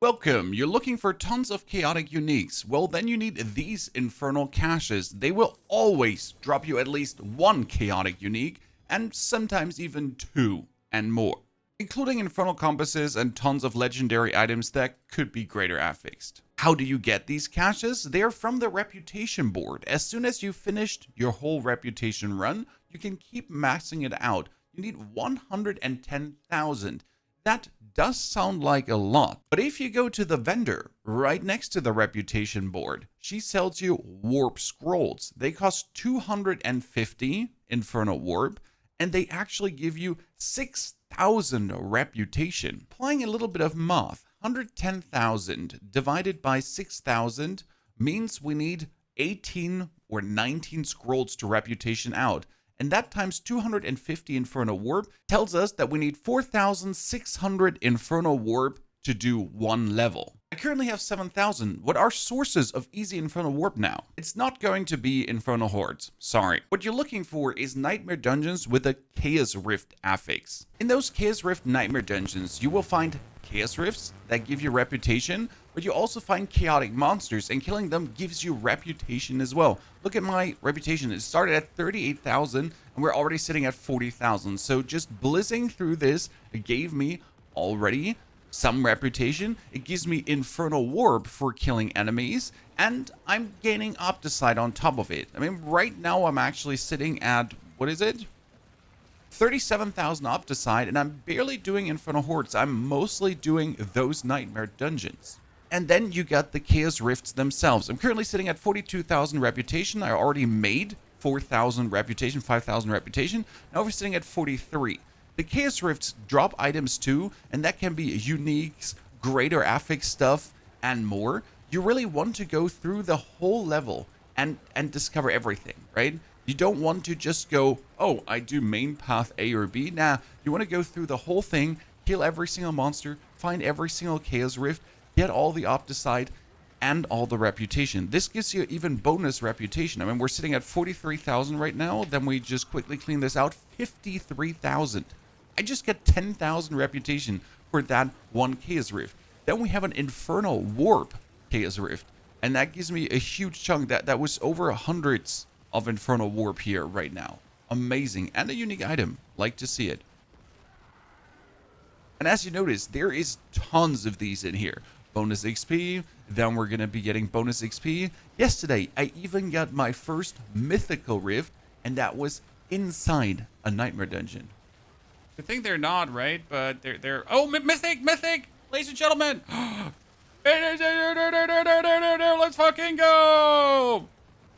Welcome! You're looking for tons of chaotic uniques. Well, then you need these Infernal Caches. They will always drop you at least one chaotic unique, and sometimes even two and more, including Infernal Compasses and tons of legendary items that could be greater affixed. How do you get these caches? They're from the reputation board. As soon as you've finished your whole reputation run, you can keep maxing it out. You need 110,000. That does sound like a lot, but if you go to the vendor right next to the reputation board, she sells you warp scrolls. They cost 250 Infernal Warp, and they actually give you 6,000 reputation. Applying a little bit of math, 110,000 divided by 6,000 means we need 18 or 19 scrolls to reputation out. And that times 250 Infernal Warp tells us that we need 4,600 Infernal Warp to do one level. I currently have 7,000. What are sources of easy Infernal Warp now? It's not going to be Infernal Hordes. Sorry. What you're looking for is Nightmare Dungeons with a Chaos Rift affix. In those Chaos Rift Nightmare Dungeons, you will find Chaos Rifts that give you reputation, but you also find chaotic monsters, and killing them gives you reputation as well. Look at my reputation. It started at 38,000 and we're already sitting at 40,000. So just blizzing through this gave me already some reputation. It gives me Infernal Warp for killing enemies, and I'm gaining obducite on top of it. I mean, right now I'm actually sitting at, what is it? 37,000 obducite, and I'm barely doing Infernal Hordes. I'm mostly doing those Nightmare Dungeons. And then you got the Chaos Rifts themselves. I'm currently sitting at 42,000 reputation. I already made 4,000 reputation, 5,000 reputation. Now we're sitting at 43. The Chaos Rifts drop items too, and that can be uniques, greater affix stuff, and more. You really want to go through the whole level and discover everything, right? You don't want to just go, oh, I do main path A or B. Nah, you want to go through the whole thing, kill every single monster, find every single Chaos Rift, get all the obducite and all the reputation. This gives you even bonus reputation. I mean, we're sitting at 43,000 right now. Then we just quickly clean this out, 53,000. I just get 10,000 reputation for that one Chaos Rift. Then we have an Infernal Warp Chaos Rift, and that gives me a huge chunk. That was over hundreds of Infernal Warp here right now. Amazing, and a unique item. Like to see it. And as you notice, there is tons of these in here. Bonus XP, then we're going to be getting bonus XP. Yesterday, I even got my first mythical rift, and that was inside a Nightmare Dungeon. I think they're not, right? But they're oh, mythic, ladies and gentlemen. Let's fucking go.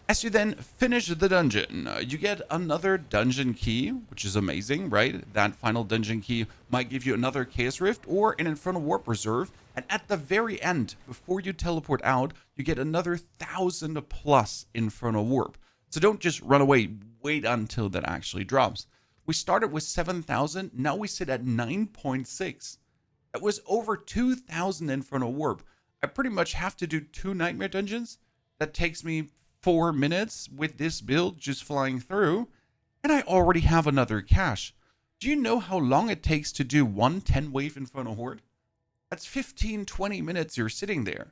As you then finish the dungeon, you get another dungeon key, which is amazing, right? That final dungeon key might give you another Chaos Rift or an Infernal Warp Reserve. And at the very end, before you teleport out, you get another 1,000 plus Infernal Warp. So don't just run away, wait until that actually drops. We started with 7,000, now we sit at 9.6. That was over 2,000 Infernal Warp. I pretty much have to do 2 Nightmare Dungeons. That takes me 4 minutes with this build just flying through, and I already have another cache. Do you know how long it takes to do one 10-wave Infernal Horde? That's 15-20 minutes you're sitting there.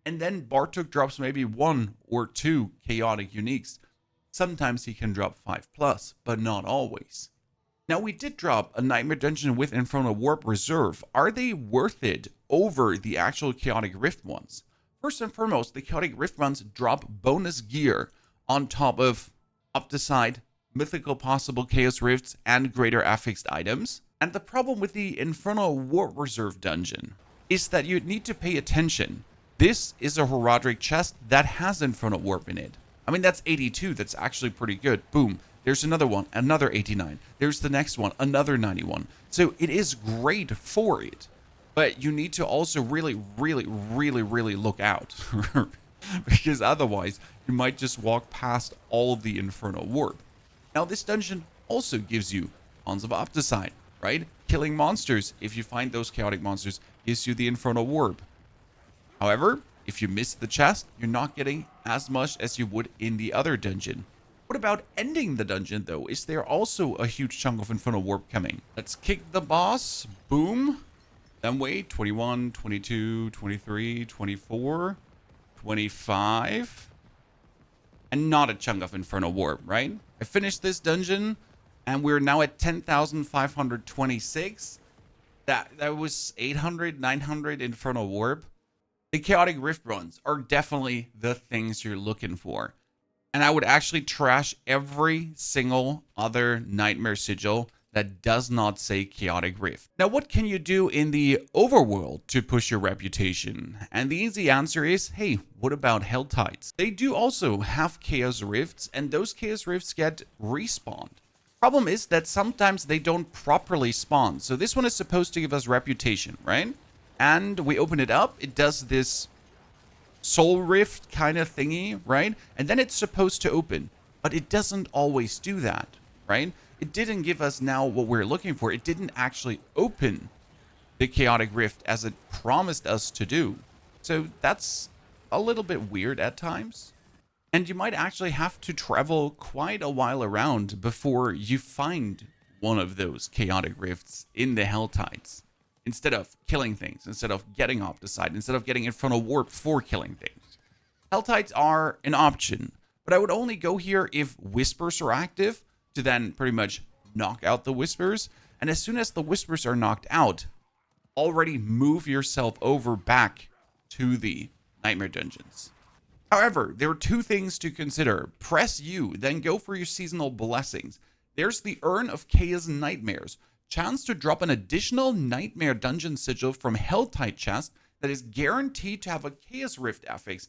And then Bartok drops maybe 1 or 2 chaotic uniques. Sometimes he can drop 5+, but not always. Now we did drop a Nightmare Dungeon with Infernal Warp Reserve. Are they worth it over the actual Chaotic Rift ones? First and foremost, the Chaotic Rift ones drop bonus gear on top of obducite, mythical possible Chaos Rifts, and greater affixed items. And the problem with the Infernal Warp Reserve dungeon is that you need to pay attention. This is a Horadric chest that has Infernal Warp in it. I mean, that's 82. That's actually pretty good. Boom. There's another one, another 89. There's the next one, another 91. So it is great for it. But you need to also really look out. Because otherwise, you might just walk past all of the Infernal Warp. Now, this dungeon also gives you tons of obducite, right? Killing monsters, if you find those chaotic monsters, gives you the Infernal Warp. However, if you miss the chest, you're not getting as much as you would in the other dungeon. What about ending the dungeon, though? Is there also a huge chunk of Infernal Warp coming? Let's kick the boss. Boom. Then wait, 21, 22, 23, 24, 25. And not a chunk of Infernal Warp, right? I finished this dungeon, and we're now at 10,526. That was 800, 900 Infernal Warp. The Chaotic Rift runs are definitely the things you're looking for. And I would actually trash every single other Nightmare Sigil that does not say Chaotic Rift. Now, what can you do in the overworld to push your reputation? And the easy answer is, hey, what about Hell Tides? They do also have Chaos Rifts, and those Chaos Rifts get respawned. Problem is that sometimes they don't properly spawn. So this one is supposed to give us reputation, right? And we open it up, it does this soul rift kind of thingy, right? And then it's supposed to open, but it doesn't always do that, right? It didn't give us now what we're looking for. It didn't actually open the chaotic rift as it promised us to do. So that's a little bit weird at times. And you might actually have to travel quite a while around before you find one of those chaotic rifts in the Hell Tides. Instead of killing things, instead of getting obducite, instead of getting Infernal Warp for killing things. Hell Tides are an option, but I would only go here if Whispers are active to then pretty much knock out the Whispers. And as soon as the Whispers are knocked out, already move yourself over back to the Nightmare Dungeons. However, there are two things to consider. Press U, then go for your seasonal blessings. There's the Urn of Chaos Nightmares. Chance to drop an additional Nightmare Dungeon Sigil from Helltide chest that is guaranteed to have a Chaos Rift affix.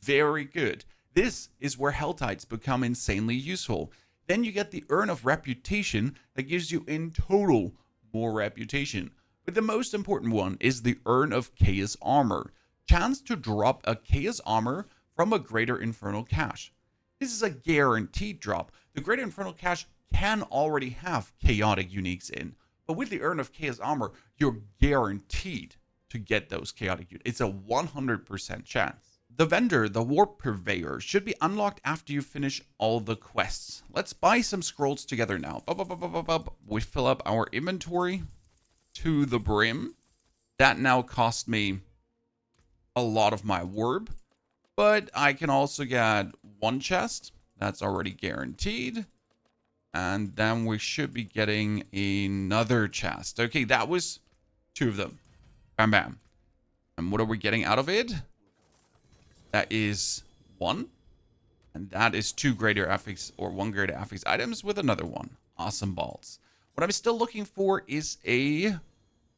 Very good. This is where Helltides become insanely useful. Then you get the Urn of Reputation that gives you in total more reputation. But the most important one is the Urn of Chaos Armor. Chance to drop a Chaos Armor from a Greater Infernal Cache. This is a guaranteed drop. The Greater Infernal Cache can already have chaotic uniques in, but with the Urn of Chaos Armor, you're guaranteed to get those chaotic uniques. It's a 100% chance. The vendor, the Warp Purveyor, should be unlocked after you finish all the quests. Let's buy some scrolls together now. We fill up our inventory to the brim. That now cost me a lot of my warp, but I can also get one chest. That's already guaranteed. And then we should be getting another chest. Okay, that was two of them. Bam, bam. And what are we getting out of it? That is one. And that is two greater affix or one greater affix items with another one. Awesome balls. What I'm still looking for is a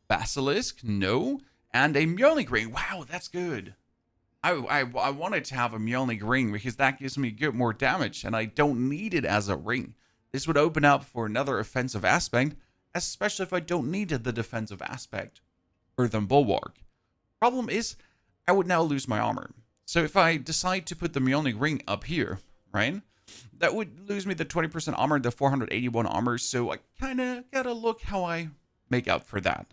basilisk. No. And a Mjolnir ring. Wow, that's good. I wanted to have a Mjolnir ring because that gives me good more damage. And I don't need it as a ring. This would open up for another offensive aspect, especially if I don't need the defensive aspect. Earthen Bulwark. Problem is, I would now lose my armor. So if I decide to put the Mjolnir ring up here, right, that would lose me the 20% armor, the 481 armor, so I kind of gotta look how I make up for that.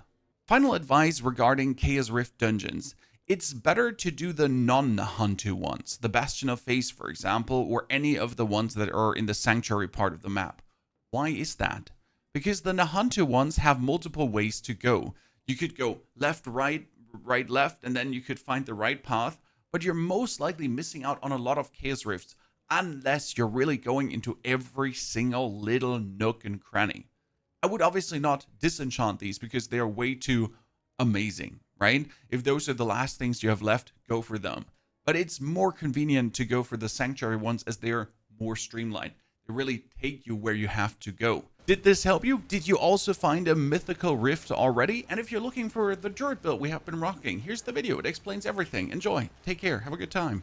Final advice regarding Chaos Rift dungeons. It's better to do the non-Nahantu ones, the Bastion of Face, for example, or any of the ones that are in the Sanctuary part of the map. Why is that? Because the Nahantu ones have multiple ways to go. You could go left, right, right, left, and then you could find the right path, but you're most likely missing out on a lot of Chaos Rifts unless you're really going into every single little nook and cranny. I would obviously not disenchant these because they are way too amazing, right? If those are the last things you have left, go for them. But it's more convenient to go for the Sanctuary ones as they're more streamlined. They really take you where you have to go. Did this help you? Did you also find a mythical rift already? And if you're looking for the Druid build we have been rocking, here's the video. It explains everything. Enjoy. Take care. Have a good time.